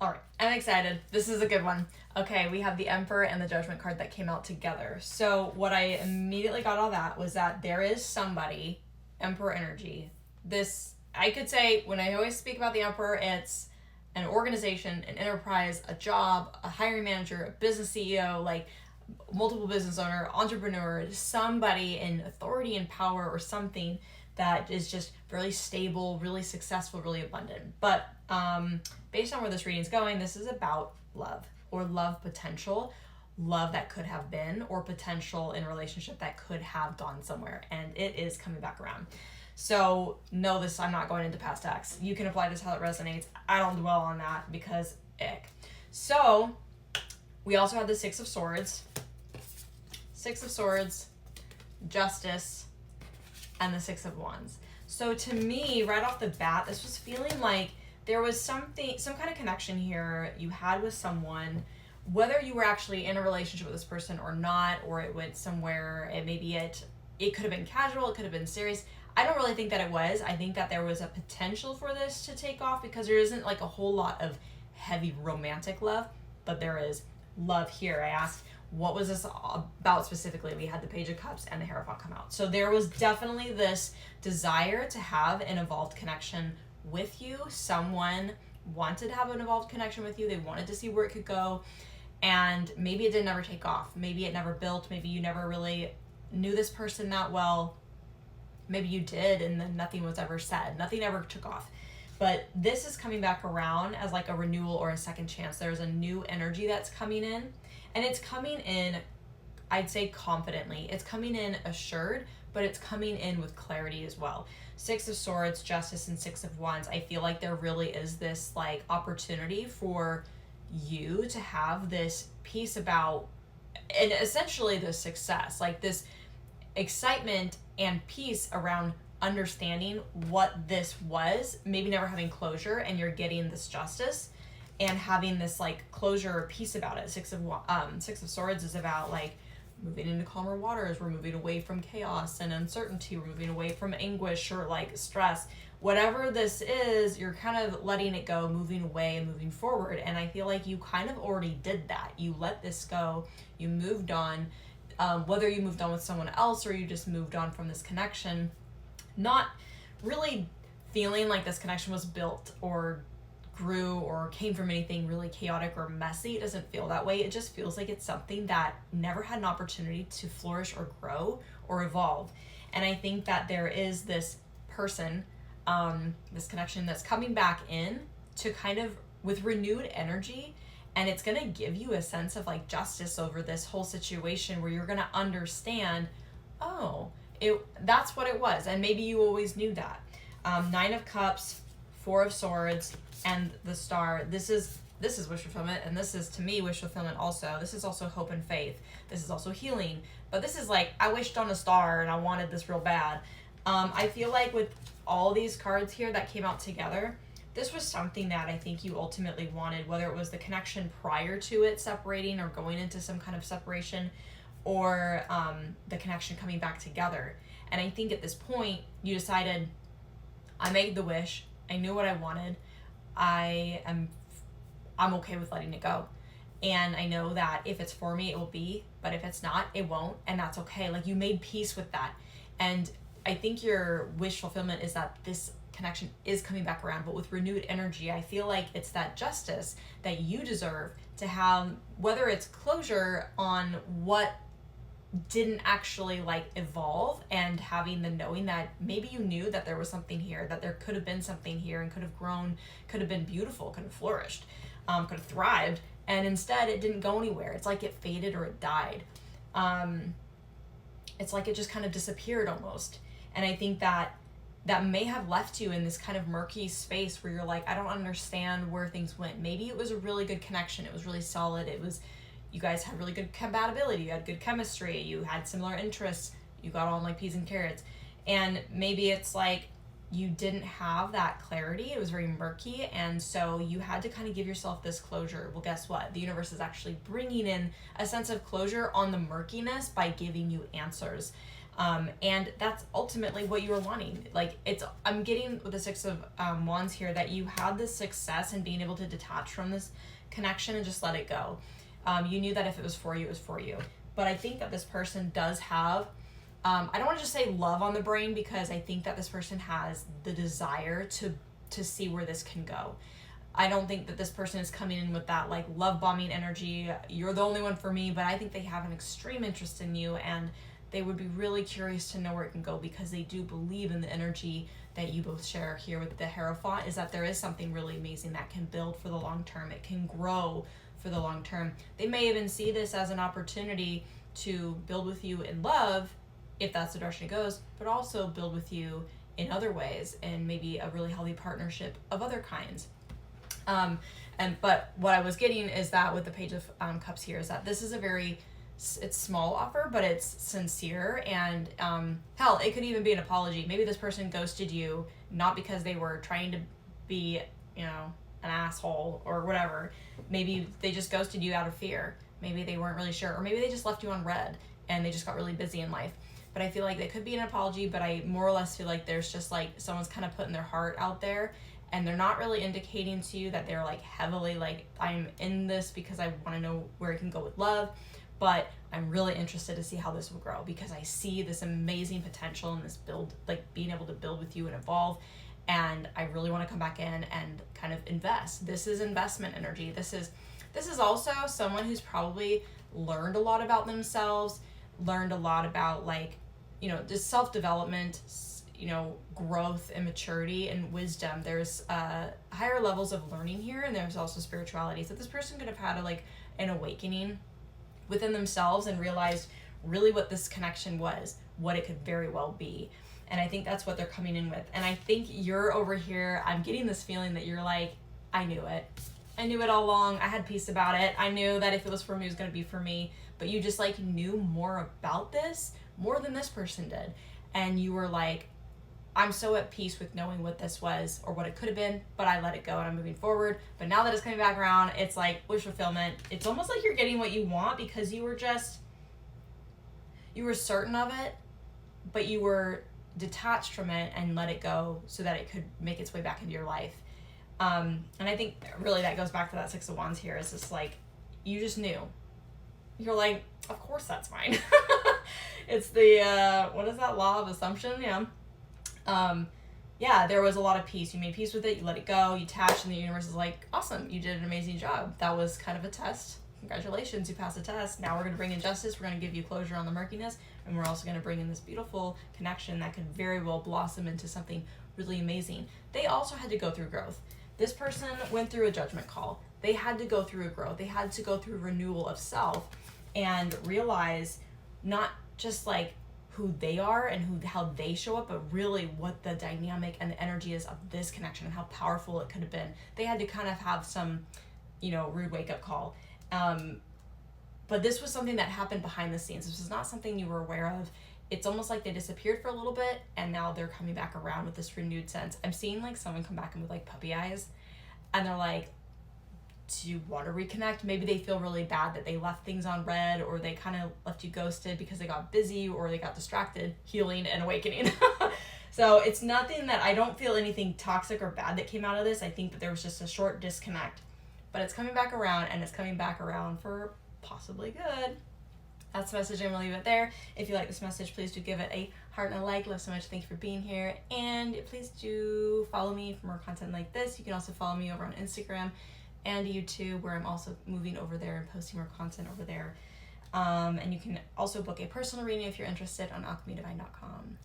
All right, I'm excited. This is a good one. Okay, we have the Emperor and the Judgment card that came out together. So what I immediately got out of that was that there is somebody, Emperor energy. This, I could say, when I always speak about the Emperor, it's an organization, an enterprise, a job, a hiring manager, a business CEO, like multiple business owner, entrepreneur, somebody in authority and power or something that is just really stable, really successful, really abundant. But based on where this reading is going, this is about love or love potential, love that could have been, or potential in a relationship that could have gone somewhere, and it is coming back around. So know this, I'm not going into past acts. You can apply this how it resonates. I don't dwell on that because ick. So we also have the Six of Swords, Justice, and the Six of Wands. So to me, right off the bat, this was feeling like there was some kind of connection here you had with someone, whether you were actually in a relationship with this person or not, or it went somewhere, it could have been casual, it could have been serious. I don't really think that it was. I think that there was a potential for this to take off because there isn't like a whole lot of heavy romantic love, but there is love here. I asked, what was this about specifically? We had the Page of Cups and the Hierophant come out. So there was definitely this desire to have an evolved connection with you. Someone wanted to have an evolved connection with you. They wanted to see where it could go. And maybe it didn't ever take off. Maybe it never built. Maybe you never really knew this person that well. Maybe you did and then nothing was ever said. Nothing ever took off. But this is coming back around as like a renewal or a second chance. There's a new energy that's coming in. And it's coming in, I'd say confidently. It's coming in assured, but it's coming in with clarity as well. Six of Swords, Justice, and Six of Wands. I feel like there really is this like opportunity for you to have this piece about, and essentially the success, like this excitement and peace around understanding what this was, maybe never having closure, and you're getting this justice and having this like closure or peace about it. Six of Swords is about like moving into calmer waters. We're moving away from chaos and uncertainty. We're moving away from anguish or like stress. Whatever this is, you're kind of letting it go, moving away and moving forward. And I feel like you kind of already did that. You let this go. You moved on. Whether you moved on with someone else or you just moved on from this connection, not really feeling like this connection was built or grew or came from anything really chaotic or messy. It doesn't feel that way. It just feels like it's something that never had an opportunity to flourish or grow or evolve. And I think that there is this person, this connection that's coming back in to kind of with renewed energy, and it's going to give you a sense of like justice over this whole situation where you're going to understand, that's what it was. And maybe you always knew that. Nine of Cups, Four of Swords, and the Star. This is wish fulfillment, and this is to me wish fulfillment also. This is also hope and faith. This is also healing. But this is like, I wished on a star and I wanted this real bad. I feel like with all these cards here that came out together, this was something that I think you ultimately wanted, whether it was the connection prior to it separating or going into some kind of separation, or the connection coming back together. And I think at this point, you decided, I made the wish, I knew what I wanted, I'm okay with letting it go. And I know that if it's for me, it will be, but if it's not, it won't, and that's okay. Like, you made peace with that. And I think your wish fulfillment is that this connection is coming back around, but with renewed energy. I feel like it's that justice that you deserve to have, whether it's closure on what didn't actually like evolve, and having the knowing that maybe you knew that there was something here, that there could have been something here and could have grown, could have been beautiful, could have flourished, could have thrived, and instead it didn't go anywhere. It's like it faded or it died. It's like it just kind of disappeared almost. And I think that may have left you in this kind of murky space where you're like, I don't understand where things went. Maybe it was a really good connection. It was really solid. You guys had really good compatibility. You had good chemistry. You had similar interests. You got on like peas and carrots. And maybe it's like you didn't have that clarity. It was very murky. And so you had to kind of give yourself this closure. Well, guess what? The universe is actually bringing in a sense of closure on the murkiness by giving you answers. And that's ultimately what you were wanting. Like, I'm getting with the Six of Wands here that you had this success in being able to detach from this connection and just let it go. You knew that if it was for you, it was for you. But I think that this person does have, I don't want to just say love on the brain, because I think that this person has the desire to see where this can go. I don't think that this person is coming in with that like love bombing energy. You're the only one for me, but I think they have an extreme interest in you, and they would be really curious to know where it can go, because they do believe in the energy that you both share here with the Hierophant, is that there is something really amazing that can build for the long term. It can grow for the long term. They may even see this as an opportunity to build with you in love, if that's the direction it goes, but also build with you in other ways, and maybe a really healthy partnership of other kinds. But what I was getting is that with the Page of Cups here, is that this is a very, it's small offer, but it's sincere, and hell, it could even be an apology. Maybe this person ghosted you not because they were trying to be, you know, an asshole or whatever. Maybe they just ghosted you out of fear. Maybe they weren't really sure, or maybe they just left you on red and they just got really busy in life. But I feel like they could be an apology, but I more or less feel like there's just like someone's kind of putting their heart out there, and they're not really indicating to you that they're like heavily like, I'm in this because I want to know where it can go with love, but I'm really interested to see how this will grow, because I see this amazing potential in this build, like being able to build with you and evolve, and I really want to come back in and kind of invest. This is investment energy. This is also someone who's probably learned a lot about themselves, learned a lot about like, you know, just self-development, you know, growth and maturity and wisdom. There's higher levels of learning here, and there's also spirituality. So this person could have had an awakening within themselves and realized really what this connection was, what it could very well be. And I think that's what they're coming in with. And I think you're over here, I'm getting this feeling that you're like, I knew it. I knew it all along. I had peace about it. I knew that if it was for me, it was going to be for me. But you just like knew more about this, more than this person did. And you were like, I'm so at peace with knowing what this was or what it could have been, but I let it go and I'm moving forward. But now that it's coming back around, it's like wish fulfillment. It's almost like you're getting what you want, because you were certain of it, but you were detached from it and let it go so that it could make its way back into your life. And I think really that goes back to that Six of Wands here. It's just like, you just knew. You're like, of course that's mine. It's the, what is that, law of assumption? Yeah. Yeah, there was a lot of peace. You made peace with it, you let it go, you attached, and the universe is like, awesome, you did an amazing job. That was kind of a test. Congratulations, you passed the test. Now we're going to bring in justice, we're going to give you closure on the murkiness, and we're also going to bring in this beautiful connection that could very well blossom into something really amazing. They also had to go through growth. This person went through a judgment call. They had to go through a growth. They had to go through renewal of self and realize not just like who they are and how they show up, but really what the dynamic and the energy is of this connection and how powerful it could have been. They had to kind of have some, you know, rude wake-up call. But this was something that happened behind the scenes. This was not something you were aware of. It's almost like they disappeared for a little bit, and now they're coming back around with this renewed sense. I'm seeing like someone come back in with like puppy eyes, and they're like, do you want to reconnect? Maybe they feel really bad that they left things on red, or they kind of left you ghosted because they got busy or they got distracted, healing and awakening. So it's nothing that, I don't feel anything toxic or bad that came out of this. I think that there was just a short disconnect, but it's coming back around, and it's coming back around for possibly good. That's the message. I'm going to leave it there. If you like this message, please do give it a heart and a like. Love so much. Thank you for being here. And please do follow me for more content like this. You can also follow me over on Instagram and YouTube, where I'm also moving over there and posting more content over there. And you can also book a personal reading if you're interested on alchemydivine.com.